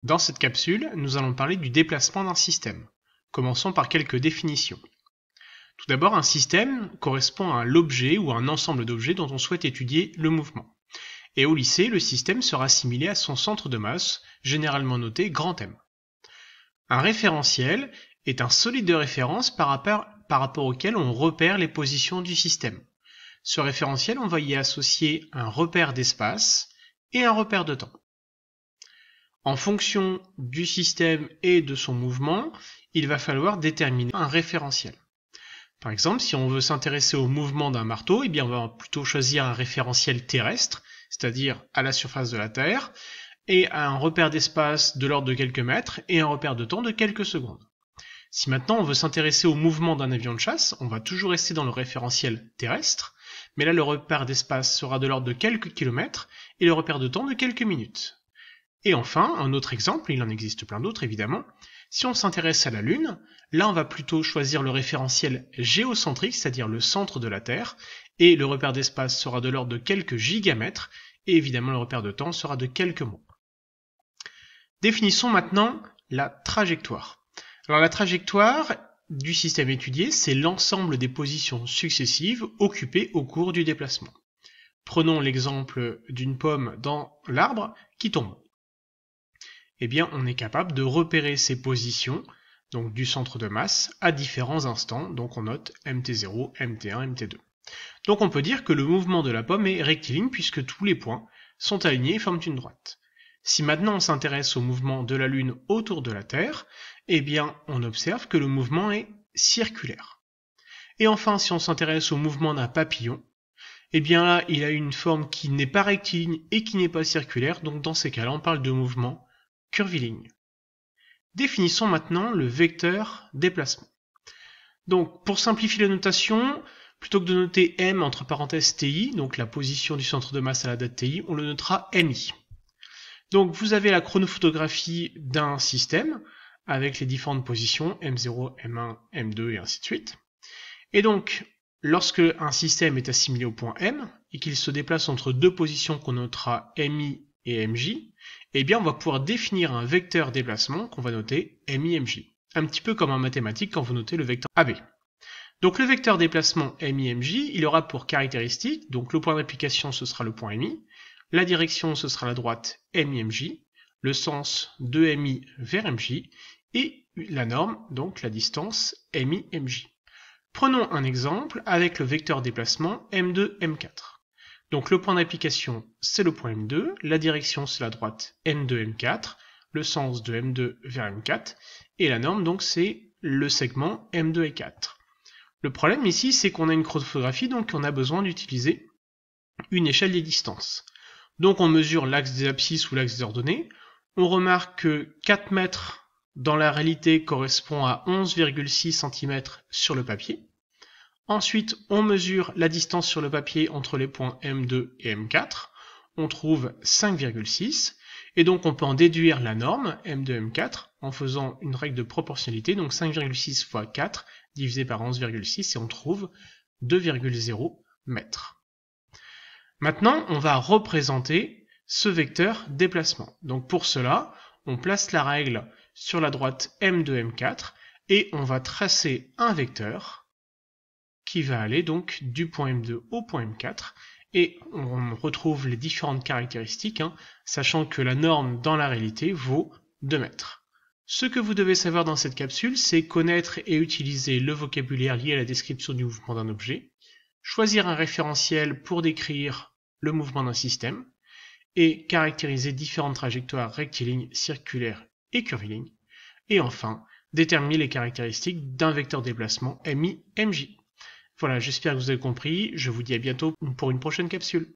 Dans cette capsule, nous allons parler du déplacement d'un système. Commençons par quelques définitions. Tout d'abord, un système correspond à l'objet ou à un ensemble d'objets dont on souhaite étudier le mouvement. Et au lycée, le système sera assimilé à son centre de masse, généralement noté grand M. Un référentiel est un solide de référence par rapport auquel on repère les positions du système. Ce référentiel, on va y associer un repère d'espace et un repère de temps. En fonction du système et de son mouvement, il va falloir déterminer un référentiel. Par exemple, si on veut s'intéresser au mouvement d'un marteau, on va plutôt choisir un référentiel terrestre, c'est-à-dire à la surface de la Terre, et un repère d'espace de l'ordre de quelques mètres et un repère de temps de quelques secondes. Si maintenant on veut s'intéresser au mouvement d'un avion de chasse, on va toujours rester dans le référentiel terrestre, mais là le repère d'espace sera de l'ordre de quelques kilomètres et le repère de temps de quelques minutes. Et enfin, un autre exemple, il en existe plein d'autres évidemment, si on s'intéresse à la Lune, là on va plutôt choisir le référentiel géocentrique, c'est-à-dire le centre de la Terre, et le repère d'espace sera de l'ordre de quelques gigamètres, et évidemment le repère de temps sera de quelques mois. Définissons maintenant la trajectoire. Alors la trajectoire du système étudié, c'est l'ensemble des positions successives occupées au cours du déplacement. Prenons l'exemple d'une pomme dans l'arbre qui tombe. On est capable de repérer ces positions, donc du centre de masse, à différents instants, donc on note MT0, MT1, MT2. Donc on peut dire que le mouvement de la pomme est rectiligne puisque tous les points sont alignés et forment une droite. Si maintenant on s'intéresse au mouvement de la Lune autour de la Terre, on observe que le mouvement est circulaire. Et enfin, si on s'intéresse au mouvement d'un papillon, là il a une forme qui n'est pas rectiligne et qui n'est pas circulaire, donc dans ces cas-là on parle de mouvement curviligne. Définissons maintenant le vecteur déplacement. Donc, pour simplifier la notation, plutôt que de noter m entre parenthèses ti, donc la position du centre de masse à la date ti, on le notera mi. Donc, vous avez la chronophotographie d'un système avec les différentes positions m0, m1, m2 et ainsi de suite. Et donc, lorsque un système est assimilé au point m et qu'il se déplace entre deux positions qu'on notera mi et mj, on va pouvoir définir un vecteur déplacement qu'on va noter mi-mj. Un petit peu comme en mathématiques quand vous notez le vecteur AB. Donc le vecteur déplacement mi-mj, il aura pour caractéristique, donc le point d'application ce sera le point mi, la direction ce sera la droite mi-mj, le sens de mi vers mj, et la norme, donc la distance mi-mj. Prenons un exemple avec le vecteur déplacement m2, m4. Donc le point d'application, c'est le point M2, la direction, c'est la droite M2, M4, le sens de M2 vers M4, et la norme, donc, c'est le segment M2 et 4. Le problème ici, c'est qu'on a une chronophotographie, donc on a besoin d'utiliser une échelle des distances. Donc on mesure l'axe des abscisses ou l'axe des ordonnées. On remarque que 4 mètres dans la réalité correspond à 11,6 cm sur le papier. Ensuite, on mesure la distance sur le papier entre les points M2 et M4. On trouve 5,6. Et donc, on peut en déduire la norme M2, M4 en faisant une règle de proportionnalité. Donc, 5,6 fois 4 divisé par 11,6 et on trouve 2,0 mètres. Maintenant, on va représenter ce vecteur déplacement. Donc, pour cela, on place la règle sur la droite M2, M4 et on va tracer un vecteur qui va aller donc du point M2 au point M4, et on retrouve les différentes caractéristiques, sachant que la norme dans la réalité vaut 2 mètres. Ce que vous devez savoir dans cette capsule, c'est connaître et utiliser le vocabulaire lié à la description du mouvement d'un objet, choisir un référentiel pour décrire le mouvement d'un système, et caractériser différentes trajectoires rectilignes, circulaires et curvilignes, et enfin, déterminer les caractéristiques d'un vecteur déplacement mi, mj. Voilà, j'espère que vous avez compris. Je vous dis à bientôt pour une prochaine capsule.